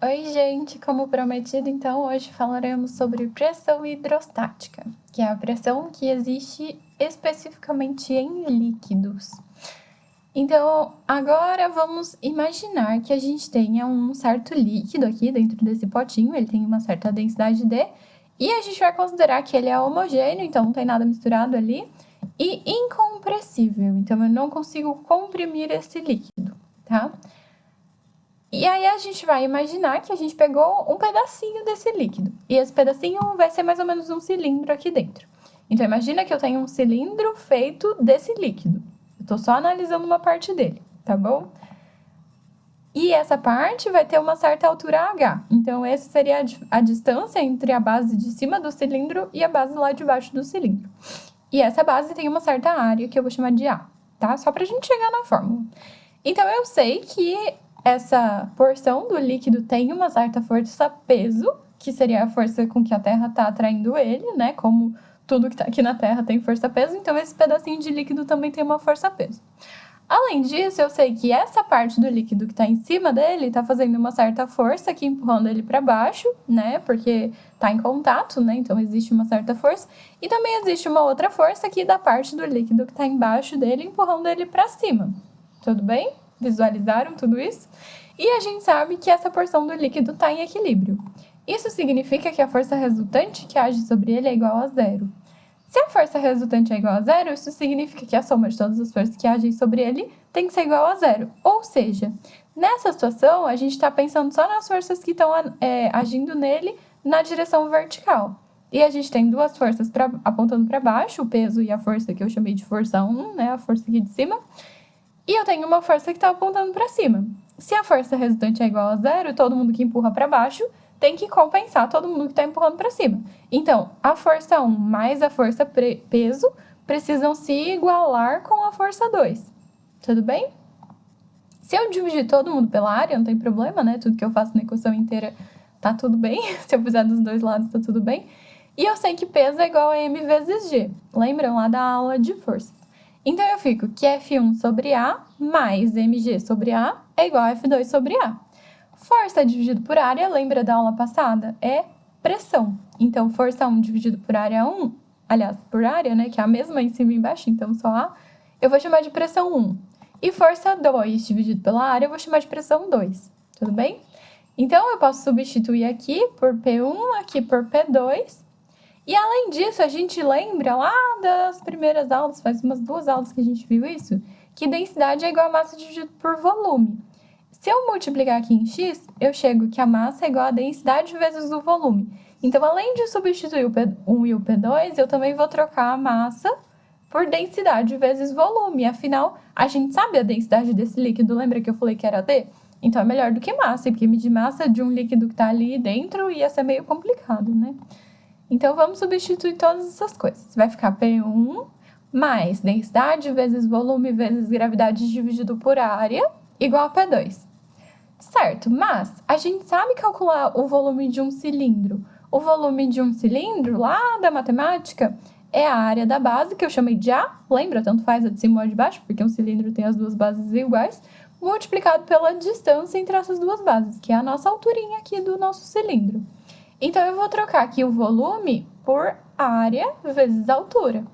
Oi, gente! Como prometido, então, hoje falaremos sobre pressão hidrostática, que é a pressão que existe especificamente em líquidos. Então, agora vamos imaginar que a gente tenha um certo líquido aqui dentro desse potinho, ele tem uma certa densidade D, e a gente vai considerar que ele é homogêneo, então não tem nada misturado ali, e incompressível, então eu não consigo comprimir esse líquido, tá? E aí a gente vai imaginar que a gente pegou um pedacinho desse líquido. E esse pedacinho vai ser mais ou menos um cilindro aqui dentro. Então imagina que eu tenho um cilindro feito desse líquido. Eu tô só analisando uma parte dele, tá bom? E essa parte vai ter uma certa altura H. Então essa seria a distância entre a base de cima do cilindro e a base lá de baixo do cilindro. E essa base tem uma certa área que eu vou chamar de A, tá? Só pra gente chegar na fórmula. Então eu sei que essa porção do líquido tem uma certa força-peso, que seria a força com que a Terra está atraindo ele, né? Como tudo que está aqui na Terra tem força-peso, então esse pedacinho de líquido também tem uma força-peso. Além disso, eu sei que essa parte do líquido que está em cima dele está fazendo uma certa força aqui empurrando ele para baixo, né? Porque está em contato, né? Então existe uma certa força. E também existe uma outra força aqui da parte do líquido que está embaixo dele empurrando ele para cima. Tudo bem? Visualizaram tudo isso? E a gente sabe que essa porção do líquido está em equilíbrio. Isso significa que a força resultante que age sobre ele é igual a zero. Se a força resultante é igual a zero, isso significa que a soma de todas as forças que agem sobre ele tem que ser igual a zero. Ou seja, nessa situação, a gente está pensando só nas forças que estão agindo nele na direção vertical. E a gente tem duas forças apontando para baixo, o peso e a força que eu chamei de força 1, né, a força aqui de cima. E eu tenho uma força que está apontando para cima. Se a força resultante é igual a zero, todo mundo que empurra para baixo tem que compensar todo mundo que está empurrando para cima. Então, a força 1 mais a força peso precisam se igualar com a força 2. Tudo bem? Se eu dividir todo mundo pela área, não tem problema, né? Tudo que eu faço na equação inteira tá tudo bem. Se eu fizer dos dois lados, tá tudo bem. E eu sei que peso é igual a m vezes g. Lembram lá da aula de forças? Então, eu fico que F1 sobre A mais mg sobre A é igual a F2 sobre A. Força dividido por área, lembra da aula passada? É pressão. Então, força 1 dividido por área 1, aliás, por área, né, que é a mesma em cima e embaixo, então só A, eu vou chamar de pressão 1. E força 2 dividido pela área, eu vou chamar de pressão 2. Tudo bem? Então, eu posso substituir aqui por P1, aqui por P2. E, além disso, a gente lembra lá das primeiras aulas, faz umas 2 aulas que a gente viu isso, que densidade é igual a massa dividido por volume. Se eu multiplicar aqui em x, eu chego que a massa é igual a densidade vezes o volume. Então, além de substituir o P1 e o P2, eu também vou trocar a massa por densidade vezes volume. Afinal, a gente sabe a densidade desse líquido, lembra que eu falei que era D? Então, é melhor do que massa, porque medir massa de um líquido que está ali dentro ia ser meio complicado, né? Então, vamos substituir todas essas coisas. Vai ficar P1 mais densidade vezes volume vezes gravidade dividido por área igual a P2. Certo, mas a gente sabe calcular o volume de um cilindro. O volume de um cilindro, lá da matemática, é a área da base, que eu chamei de A, lembra? Tanto faz a de cima ou a de baixo, porque um cilindro tem as duas bases iguais, multiplicado pela distância entre essas duas bases, que é a nossa alturinha aqui do nosso cilindro. Então, eu vou trocar aqui o volume por área vezes altura.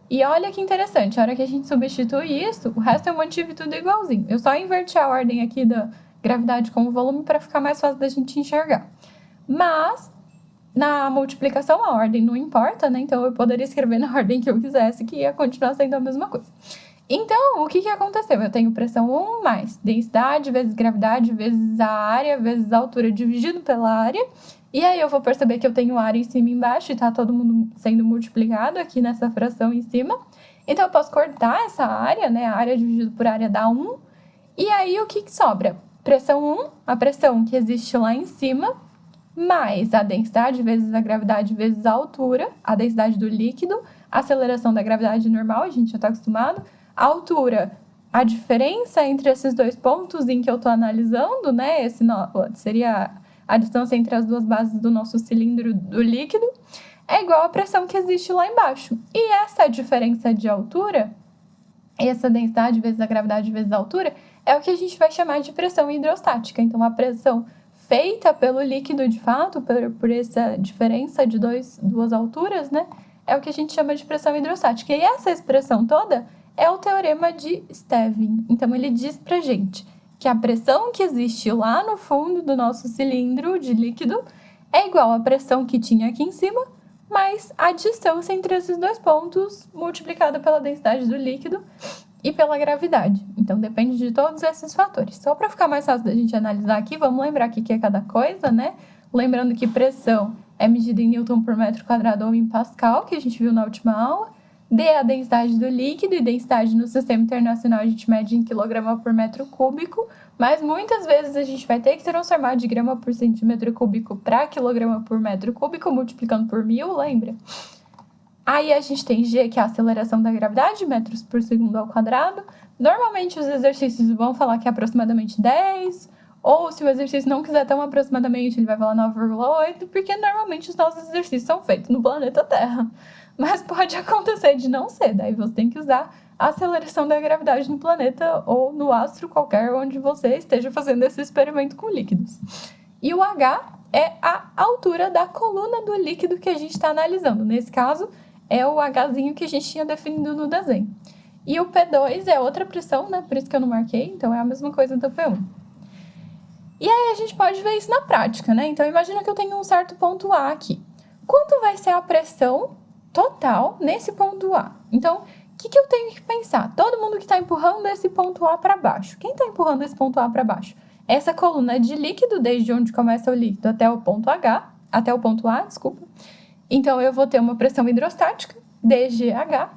E olha que interessante, a hora que a gente substitui isso, o resto eu mantive tudo igualzinho. Eu só inverti a ordem aqui da gravidade com o volume para ficar mais fácil da gente enxergar. Mas, na multiplicação, a ordem não importa, né? Então, eu poderia escrever na ordem que eu quisesse, que ia continuar sendo a mesma coisa. Então, o que aconteceu? Eu tenho pressão 1 mais densidade vezes gravidade vezes a área vezes a altura dividido pela área. E aí eu vou perceber que eu tenho área em cima e embaixo e tá todo mundo sendo multiplicado aqui nessa fração em cima. Então, eu posso cortar essa área, né? A área dividido por área dá 1. E aí, o que sobra? Pressão 1, a pressão que existe lá em cima, mais a densidade vezes a gravidade vezes a altura, a densidade do líquido, a aceleração da gravidade normal, a gente já está acostumado, a altura, a diferença entre esses dois pontos em que eu estou analisando, né? Esse seria a distância entre as duas bases do nosso cilindro do líquido, é igual à pressão que existe lá embaixo. E essa diferença de altura, essa densidade vezes a gravidade vezes a altura, é o que a gente vai chamar de pressão hidrostática. Então, a pressão feita pelo líquido de fato, por essa diferença de duas alturas, né? É o que a gente chama de pressão hidrostática. E essa expressão toda é o teorema de Stevin. Então, ele diz pra gente que a pressão que existe lá no fundo do nosso cilindro de líquido é igual à pressão que tinha aqui em cima, mais a distância entre esses dois pontos multiplicada pela densidade do líquido e pela gravidade. Então, depende de todos esses fatores. Só para ficar mais fácil da gente analisar aqui, vamos lembrar o que é cada coisa, né? Lembrando que pressão é medida em Newton por metro quadrado ou em Pascal, que a gente viu na última aula. D é a densidade do líquido, e densidade no sistema internacional a gente mede em quilograma por metro cúbico, mas muitas vezes a gente vai ter que transformar de grama por centímetro cúbico para quilograma por metro cúbico, multiplicando por 1000, lembra? Aí a gente tem G, que é a aceleração da gravidade, metros por segundo ao quadrado. Normalmente os exercícios vão falar que é aproximadamente 10, ou se o exercício não quiser tão aproximadamente, ele vai falar 9,8, porque normalmente os nossos exercícios são feitos no planeta Terra. Mas pode acontecer de não ser, daí você tem que usar a aceleração da gravidade no planeta ou no astro qualquer onde você esteja fazendo esse experimento com líquidos. E o H é a altura da coluna do líquido que a gente está analisando. Nesse caso, é o Hzinho que a gente tinha definido no desenho. E o P2 é outra pressão, né? Por isso que eu não marquei, então é a mesma coisa do P1. E aí a gente pode ver isso na prática, né? Então imagina que eu tenho um certo ponto A aqui. Quanto vai ser a pressão total nesse ponto A? Então, o que eu tenho que pensar? Todo mundo que está empurrando esse ponto A para baixo. Quem está empurrando esse ponto A para baixo? Essa coluna de líquido, desde onde começa o líquido até o ponto A, desculpa. Então, eu vou ter uma pressão hidrostática, dGH.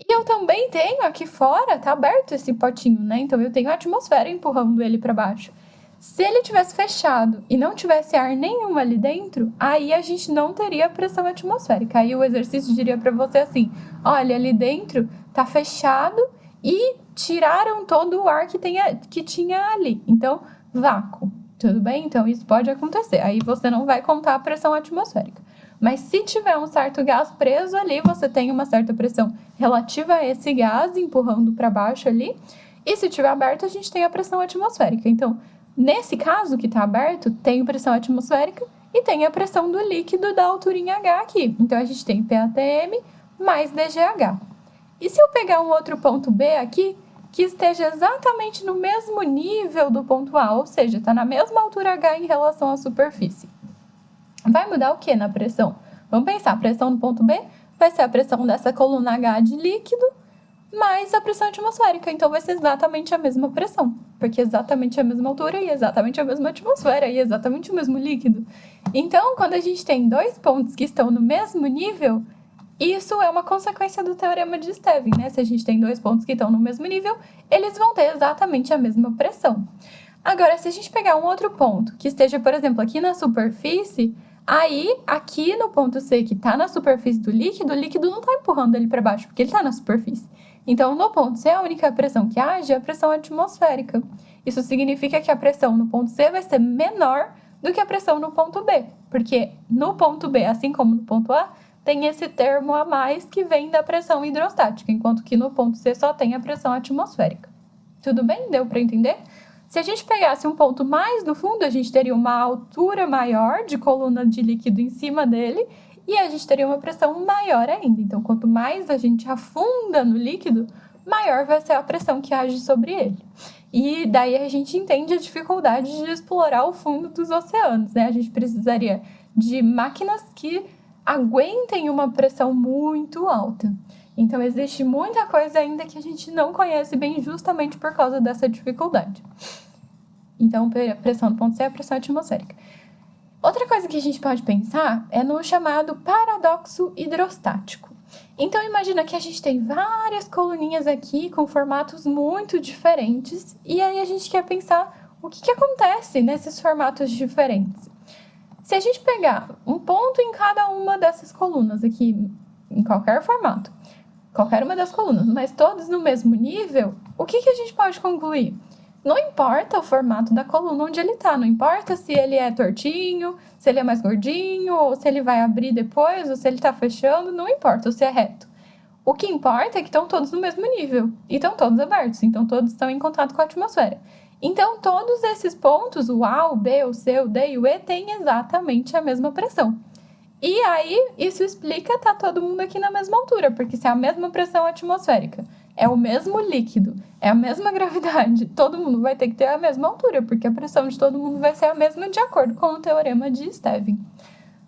E eu também tenho aqui fora, tá aberto esse potinho, né? Então, eu tenho a atmosfera empurrando ele para baixo. Se ele tivesse fechado e não tivesse ar nenhum ali dentro, aí a gente não teria pressão atmosférica. Aí o exercício diria para você assim, olha, ali dentro tá fechado e tiraram todo o ar que tinha ali. Então, vácuo, tudo bem? Então, isso pode acontecer. Aí você não vai contar a pressão atmosférica. Mas se tiver um certo gás preso ali, você tem uma certa pressão relativa a esse gás empurrando para baixo ali. E se tiver aberto, a gente tem a pressão atmosférica. Então, nesse caso que está aberto, tem pressão atmosférica e tem a pressão do líquido da altura em H aqui. Então, a gente tem PATM mais dGH. E se eu pegar um outro ponto B aqui, que esteja exatamente no mesmo nível do ponto A, ou seja, está na mesma altura H em relação à superfície, vai mudar o que na pressão? Vamos pensar, a pressão no ponto B vai ser a pressão dessa coluna H de líquido mais a pressão atmosférica. Então, vai ser exatamente a mesma pressão, porque é exatamente a mesma altura e exatamente a mesma atmosfera e exatamente o mesmo líquido. Então, quando a gente tem dois pontos que estão no mesmo nível, isso é uma consequência do teorema de Stevin, né? Se a gente tem dois pontos que estão no mesmo nível, eles vão ter exatamente a mesma pressão. Agora, se a gente pegar um outro ponto que esteja, por exemplo, aqui na superfície, aí, aqui no ponto C, que está na superfície do líquido, o líquido não está empurrando ele para baixo, porque ele está na superfície. Então, no ponto C, a única pressão que age é a pressão atmosférica. Isso significa que a pressão no ponto C vai ser menor do que a pressão no ponto B, porque no ponto B, assim como no ponto A, tem esse termo a mais que vem da pressão hidrostática, enquanto que no ponto C só tem a pressão atmosférica. Tudo bem? Deu para entender? Se a gente pegasse um ponto mais no fundo, a gente teria uma altura maior de coluna de líquido em cima dele e a gente teria uma pressão maior ainda. Então, quanto mais a gente afunda no líquido, maior vai ser a pressão que age sobre ele. E daí a gente entende a dificuldade de explorar o fundo dos oceanos, né? A gente precisaria de máquinas que aguentem uma pressão muito alta. Então, existe muita coisa ainda que a gente não conhece bem justamente por causa dessa dificuldade. Então, a pressão do ponto C é a pressão atmosférica. Outra coisa que a gente pode pensar é no chamado paradoxo hidrostático. Então, imagina que a gente tem várias coluninhas aqui com formatos muito diferentes e aí a gente quer pensar o que acontece nesses formatos diferentes. Se a gente pegar um ponto em cada uma dessas colunas aqui, em qualquer formato, qualquer uma das colunas, mas todos no mesmo nível, o que a gente pode concluir? Não importa o formato da coluna onde ele está, não importa se ele é tortinho, se ele é mais gordinho, ou se ele vai abrir depois, ou se ele está fechando, não importa, ou se é reto. O que importa é que estão todos no mesmo nível, e estão todos abertos, então todos estão em contato com a atmosfera. Então, todos esses pontos, o A, o B, o C, o D e o E, têm exatamente a mesma pressão. E aí, isso explica tá todo mundo aqui na mesma altura, porque se é a mesma pressão atmosférica, é o mesmo líquido, é a mesma gravidade, todo mundo vai ter que ter a mesma altura, porque a pressão de todo mundo vai ser a mesma de acordo com o teorema de Stevin.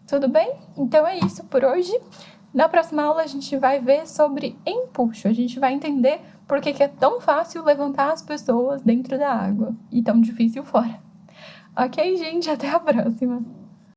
Tudo bem? Então é isso por hoje. Na próxima aula a gente vai ver sobre empuxo. A gente vai entender por que é tão fácil levantar as pessoas dentro da água e tão difícil fora. Ok, gente? Até a próxima!